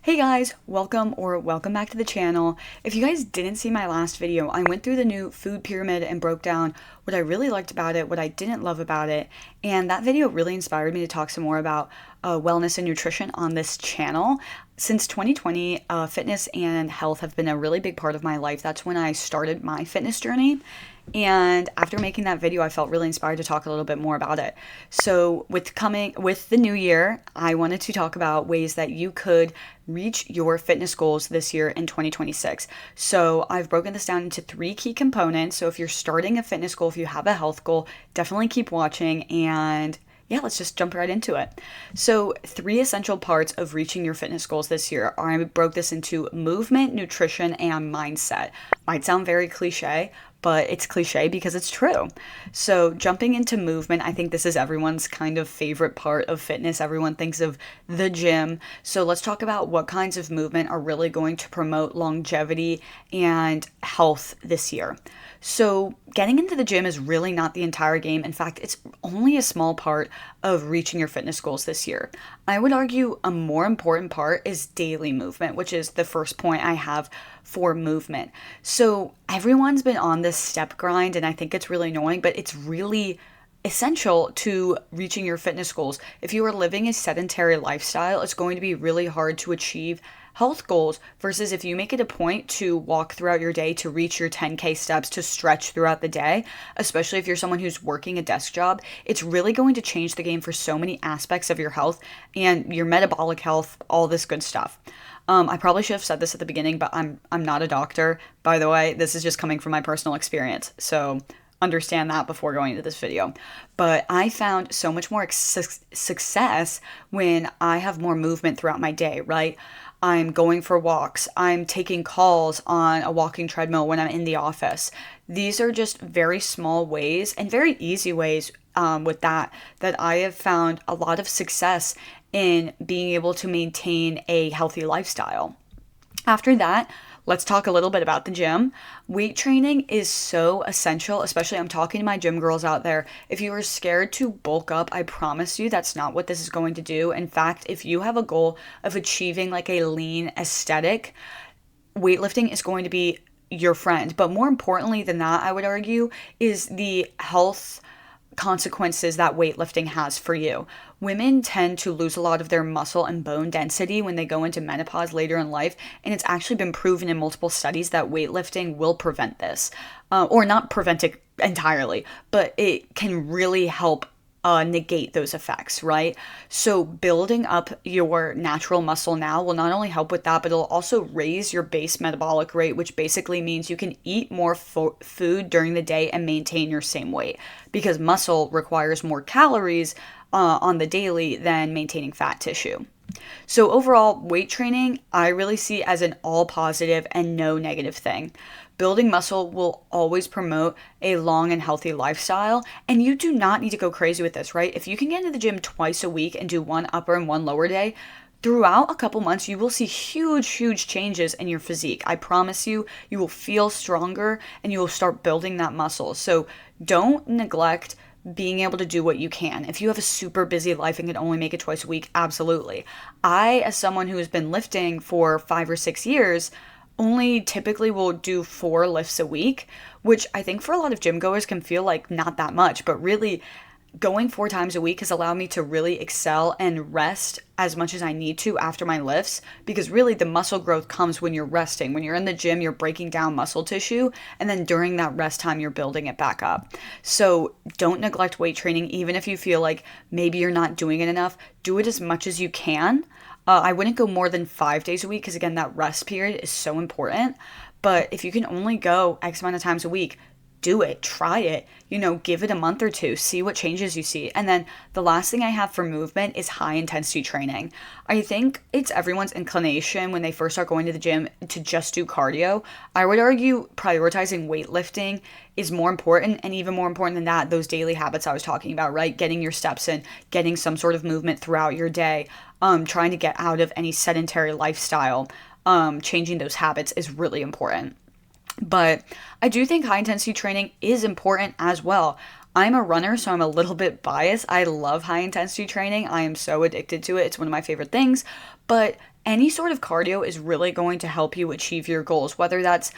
Hey guys, welcome back to the channel. If you guys didn't see my last video, I went through the new food pyramid and broke down what I really liked about it, what I didn't love about it, and that video really inspired me to talk some more about wellness and nutrition on this channel. Since 2020, fitness and health have been a really big part of my life. That's when I started my fitness journey. And after making that video, I felt really inspired to talk a little bit more about it. So with the new year, I wanted to talk about ways that you could reach your fitness goals this year in 2026. So I've broken this down into three key components. So if you're starting a fitness goal, if you have a health goal, definitely keep watching, and yeah, let's just jump right into it. So, three essential parts of reaching your fitness goals this year are I broke this into movement, nutrition, and mindset. Might sound very cliche, but it's cliche because it's true. So, jumping into movement, I think this is everyone's kind of favorite part of fitness. Everyone thinks of the gym. So, let's talk about what kinds of movement are really going to promote longevity and health this year. So, getting into the gym is really not the entire game. In fact, it's only a small part of reaching your fitness goals this year. I would argue a more important part is daily movement, which is the first point I have for movement. So, everyone's been on this step grind, and I think it's really annoying, but it's really essential to reaching your fitness goals. If you are living a sedentary lifestyle, it's going to be really hard to achieve health goals versus if you make it a point to walk throughout your day to reach your 10K steps, to stretch throughout the day, especially if you're someone who's working a desk job, it's really going to change the game for so many aspects of your health and your metabolic health, all this good stuff. I probably should have said this at the beginning, but I'm not a doctor, by the way. This is just coming from my personal experience. So understand that before going into this video. But I found so much more success when I have more movement throughout my day, right? I'm going for walks. I'm taking calls on a walking treadmill when I'm in the office. These are just very small ways and very easy ways with that I have found a lot of success in being able to maintain a healthy lifestyle. After that, let's talk a little bit about the gym. Weight training is so essential, especially I'm talking to my gym girls out there. If you are scared to bulk up, I promise you that's not what this is going to do. In fact, if you have a goal of achieving like a lean aesthetic, weightlifting is going to be your friend. But more importantly than that, I would argue, is the health consequences that weightlifting has for you. Women tend to lose a lot of their muscle and bone density when they go into menopause later in life, and it's actually been proven in multiple studies that weightlifting will prevent this, or not prevent it entirely, but it can really help negate those effects, right? So building up your natural muscle now will not only help with that, but it'll also raise your base metabolic rate, which basically means you can eat more food during the day and maintain your same weight, because muscle requires more calories on the daily than maintaining fat tissue. So overall, weight training, I really see as an all positive and no negative thing. Building muscle will always promote a long and healthy lifestyle, and you do not need to go crazy with this, right? If you can get into the gym twice a week and do one upper and one lower day, throughout a couple months, you will see huge changes in your physique. I promise you, you will feel stronger and you will start building that muscle. So don't neglect being able to do what you can. If you have a super busy life and can only make it twice a week, absolutely. I, as someone who has been lifting for 5 or 6 years, only typically will do 4 lifts a week, which I think for a lot of gym goers can feel like not that much, but really going 4 times a week has allowed me to really excel and rest as much as I need to after my lifts, because really the muscle growth comes when you're resting. When you're in the gym, you're breaking down muscle tissue, and then during that rest time, you're building it back up. So don't neglect weight training, even if you feel like maybe you're not doing it enough. Do it as much as you can. I wouldn't go more than 5 days a week because, again, that rest period is so important. But if you can only go X amount of times a week, do it, try it, give it a month or two, see what changes you see. And then the last thing I have for movement is high intensity training. I think it's everyone's inclination when they first start going to the gym to just do cardio. I would argue prioritizing weightlifting is more important, and even more important than that, those daily habits I was talking about, right? Getting your steps in, getting some sort of movement throughout your day, trying to get out of any sedentary lifestyle, changing those habits is really important. But I do think high intensity training is important as well. I'm a runner, so I'm a little bit biased. I love high intensity training. I am so addicted to it. It's one of my favorite things. But any sort of cardio is really going to help you achieve your goals, whether that's,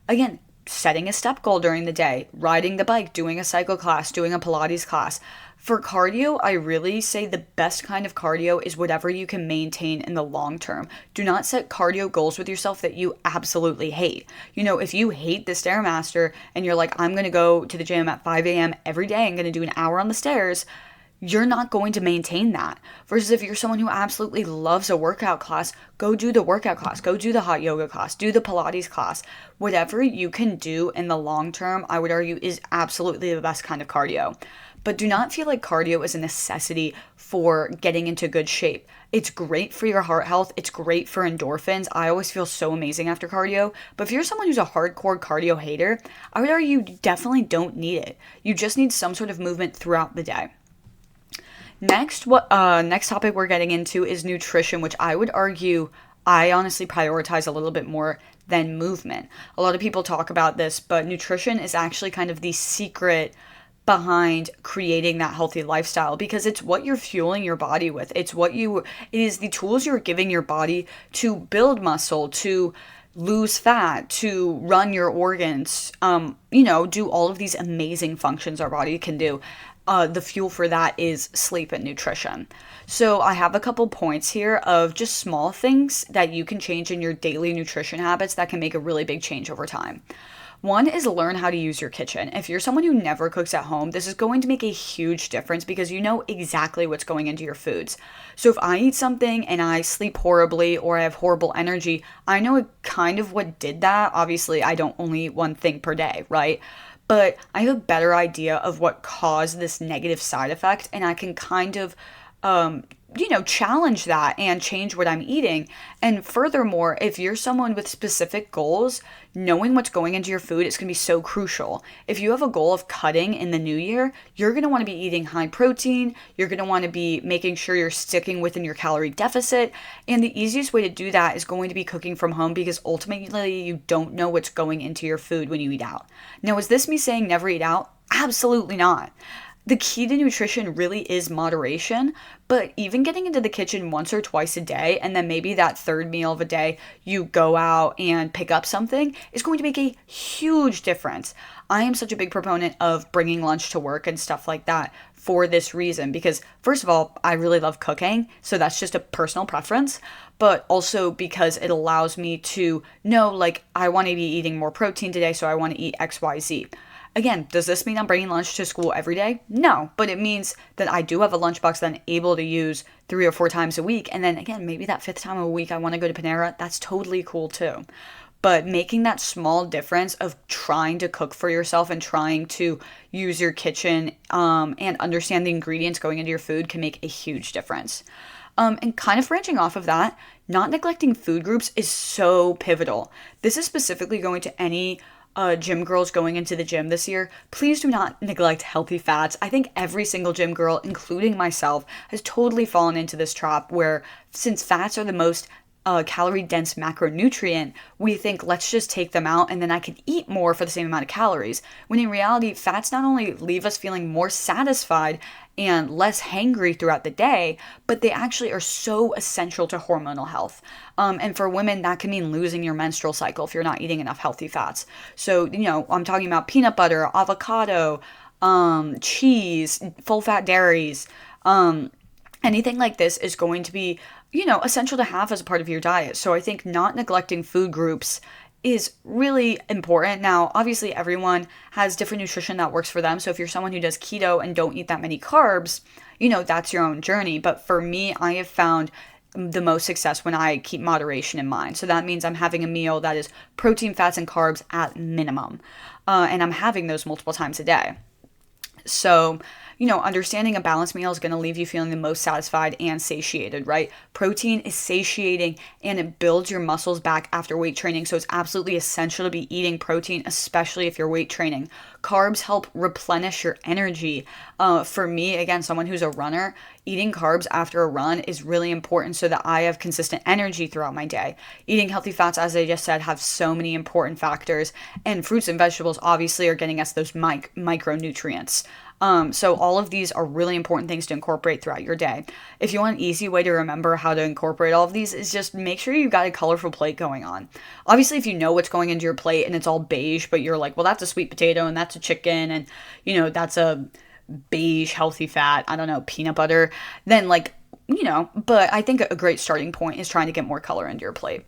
again, setting a step goal during the day, riding the bike, doing a cycle class, doing a Pilates class. For cardio, I really say the best kind of cardio is whatever you can maintain in the long term. Do not set cardio goals with yourself that you absolutely hate. If you hate the Stairmaster and you're like, I'm going to go to the gym at 5 a.m. every day, I'm going to do an hour on the stairs, you're not going to maintain that. Versus if you're someone who absolutely loves a workout class, go do the workout class, go do the hot yoga class, do the Pilates class. Whatever you can do in the long term, I would argue, is absolutely the best kind of cardio. But do not feel like cardio is a necessity for getting into good shape. It's great for your heart health. It's great for endorphins. I always feel so amazing after cardio. But if you're someone who's a hardcore cardio hater, I would argue you definitely don't need it. You just need some sort of movement throughout the day. Next topic we're getting into is nutrition, which I would argue I honestly prioritize a little bit more than movement. A lot of people talk about this, but nutrition is actually kind of the secret behind creating that healthy lifestyle, because it's what you're fueling your body with. It is the tools you're giving your body to build muscle, to lose fat, to run your organs, do all of these amazing functions our body can do. The fuel for that is sleep and nutrition. So I have a couple points here of just small things that you can change in your daily nutrition habits that can make a really big change over time. One is learn how to use your kitchen. If you're someone who never cooks at home, this is going to make a huge difference because you know exactly what's going into your foods. So if I eat something and I sleep horribly or I have horrible energy, I know kind of what did that. Obviously, I don't only eat one thing per day, right? But I have a better idea of what caused this negative side effect, and I can kind of, challenge that and change what I'm eating. And furthermore, if you're someone with specific goals, knowing what's going into your food is going to be so crucial. If you have a goal of cutting in the new year, you're going to want to be eating high protein. You're going to want to be making sure you're sticking within your calorie deficit. And the easiest way to do that is going to be cooking from home, because ultimately you don't know what's going into your food when you eat out. Now, is this me saying never eat out? Absolutely not. The key to nutrition really is moderation, but even getting into the kitchen once or twice a day, and then maybe that third meal of a day you go out and pick up something, is going to make a huge difference. I am such a big proponent of bringing lunch to work and stuff like that for this reason, because first of all, I really love cooking, so that's just a personal preference, but also because it allows me to know, like, I want to be eating more protein today, so I want to eat XYZ. Again, does this mean I'm bringing lunch to school every day? No, but it means that I do have a lunchbox that I'm able to use 3 or 4 times a week. And then again, maybe that 5th time a week I want to go to Panera, that's totally cool too. But making that small difference of trying to cook for yourself and trying to use your kitchen and understand the ingredients going into your food can make a huge difference. And kind of branching off of that, not neglecting food groups is so pivotal. This is specifically going to any gym girls going into the gym this year. Please do not neglect healthy fats. I think every single gym girl, including myself, has totally fallen into this trap where, since fats are the most calorie dense macronutrient, we think, let's just take them out and then I can eat more for the same amount of calories. When in reality, fats not only leave us feeling more satisfied and less hangry throughout the day, but they actually are so essential to hormonal health. And for women, that can mean losing your menstrual cycle if you're not eating enough healthy fats. So, I'm talking about peanut butter, avocado, cheese, full fat dairies, anything like this is going to be, essential to have as a part of your diet. So I think not neglecting food groups is really important. Now, obviously everyone has different nutrition that works for them. So if you're someone who does keto and don't eat that many carbs, that's your own journey. But for me, I have found the most success when I keep moderation in mind. So that means I'm having a meal that is protein, fats, and carbs at minimum. And I'm having those multiple times a day. So, understanding a balanced meal is going to leave you feeling the most satisfied and satiated, right? Protein is satiating and it builds your muscles back after weight training. So it's absolutely essential to be eating protein, especially if you're weight training. Carbs help replenish your energy. For me, again, someone who's a runner, eating carbs after a run is really important so that I have consistent energy throughout my day. Eating healthy fats, as I just said, have so many important factors. And fruits and vegetables obviously are getting us those micronutrients. So all of these are really important things to incorporate throughout your day. If you want an easy way to remember how to incorporate all of these, is just make sure you've got a colorful plate going on. Obviously, if you know what's going into your plate and it's all beige, but you're like, well, that's a sweet potato and that's a chicken and, that's a beige healthy fat, I don't know, peanut butter, then but I think a great starting point is trying to get more color into your plate.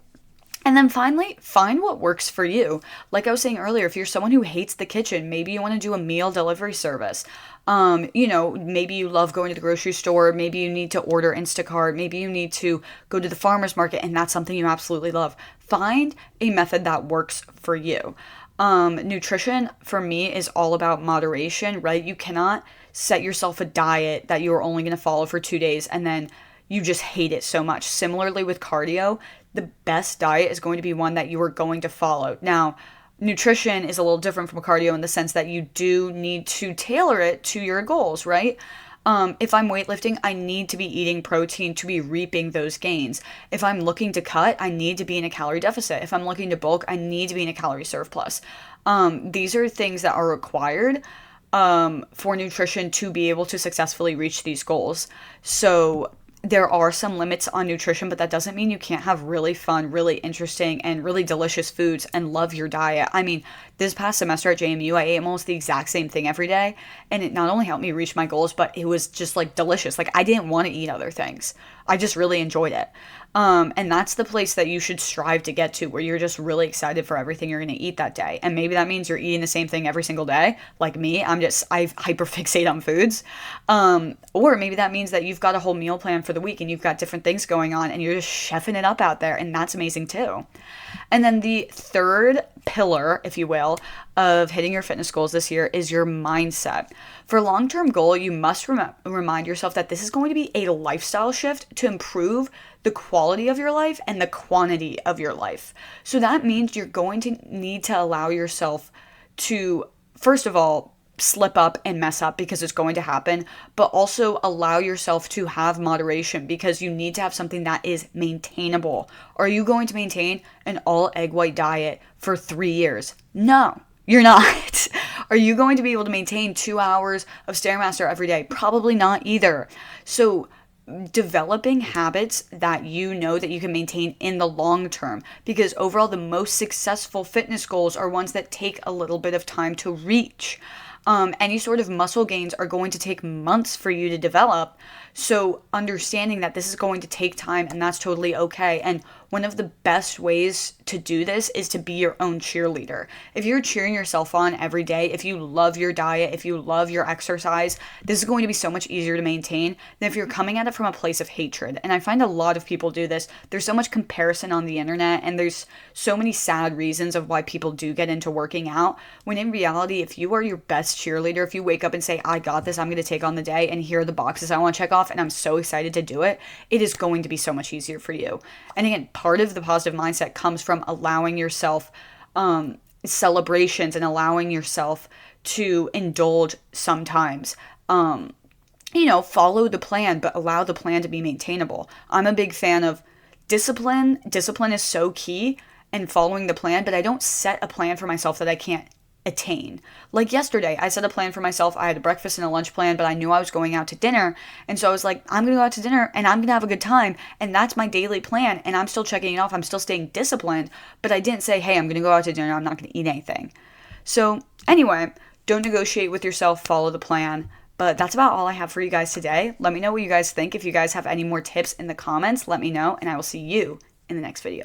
And then finally, find what works for you. Like I was saying earlier, if you're someone who hates the kitchen, maybe you want to do a meal delivery service. Maybe you love going to the grocery store. Maybe you need to order Instacart. Maybe you need to go to the farmer's market, and that's something you absolutely love. Find a method that works for you. Nutrition for me is all about moderation, right? You cannot set yourself a diet that you're only going to follow for 2 days and then you just hate it so much. Similarly with cardio, the best diet is going to be one that you are going to follow. Now, nutrition is a little different from cardio in the sense that you do need to tailor it to your goals, right? If I'm weightlifting, I need to be eating protein to be reaping those gains. If I'm looking to cut, I need to be in a calorie deficit. If I'm looking to bulk, I need to be in a calorie surplus. These are things that are required for nutrition to be able to successfully reach these goals. So there are some limits on nutrition, but that doesn't mean you can't have really fun, really interesting, and really delicious foods and love your diet. I mean, this past semester at JMU, I ate almost the exact same thing every day, and it not only helped me reach my goals, but it was just delicious. I didn't want to eat other things. I just really enjoyed it. And that's the place that you should strive to get to, where you're just really excited for everything you're going to eat that day. And maybe that means you're eating the same thing every single day. Like me, I hyperfixate on foods. Or maybe that means that you've got a whole meal plan for the week and you've got different things going on and you're just chefing it up out there. And that's amazing too. And then the third pillar, if you will, of hitting your fitness goals this year is your mindset. For a long-term goal, you must remind yourself that this is going to be a lifestyle shift to improve the quality of your life and the quantity of your life. So that means you're going to need to allow yourself to, first of all, slip up and mess up, because it's going to happen, but also allow yourself to have moderation, because you need to have something that is maintainable. Are you going to maintain an all egg white diet for 3 years? No, you're not. Are you going to be able to maintain 2 hours of Stairmaster every day? Probably not either. So developing habits that you know that you can maintain in the long term, because overall the most successful fitness goals are ones that take a little bit of time to reach. Any sort of muscle gains are going to take months for you to develop. So understanding that this is going to take time, and that's totally okay. And one of the best ways to do this is to be your own cheerleader. If you're cheering yourself on every day, if you love your diet, if you love your exercise, this is going to be so much easier to maintain than if you're coming at it from a place of hatred. And I find a lot of people do this. There's so much comparison on the internet, and there's so many sad reasons of why people do get into working out, when in reality, if you are your best cheerleader, if you wake up and say, I got this, I'm going to take on the day, and here are the boxes I want to check off, and I'm so excited to do it, it is going to be so much easier for you. And again, part of the positive mindset comes from allowing yourself celebrations and allowing yourself to indulge sometimes. Follow the plan, but allow the plan to be maintainable. I'm a big fan of discipline. Discipline is so key, and following the plan, but I don't set a plan for myself that I can't attain. Like yesterday, I set a plan for myself. I had a breakfast and a lunch plan, but I knew I was going out to dinner. And so I was like, I'm going to go out to dinner and I'm going to have a good time. And that's my daily plan. And I'm still checking it off. I'm still staying disciplined, but I didn't say, hey, I'm going to go out to dinner. I'm not going to eat anything. So anyway, don't negotiate with yourself. Follow the plan. But that's about all I have for you guys today. Let me know what you guys think. If you guys have any more tips in the comments, let me know, and I will see you in the next video.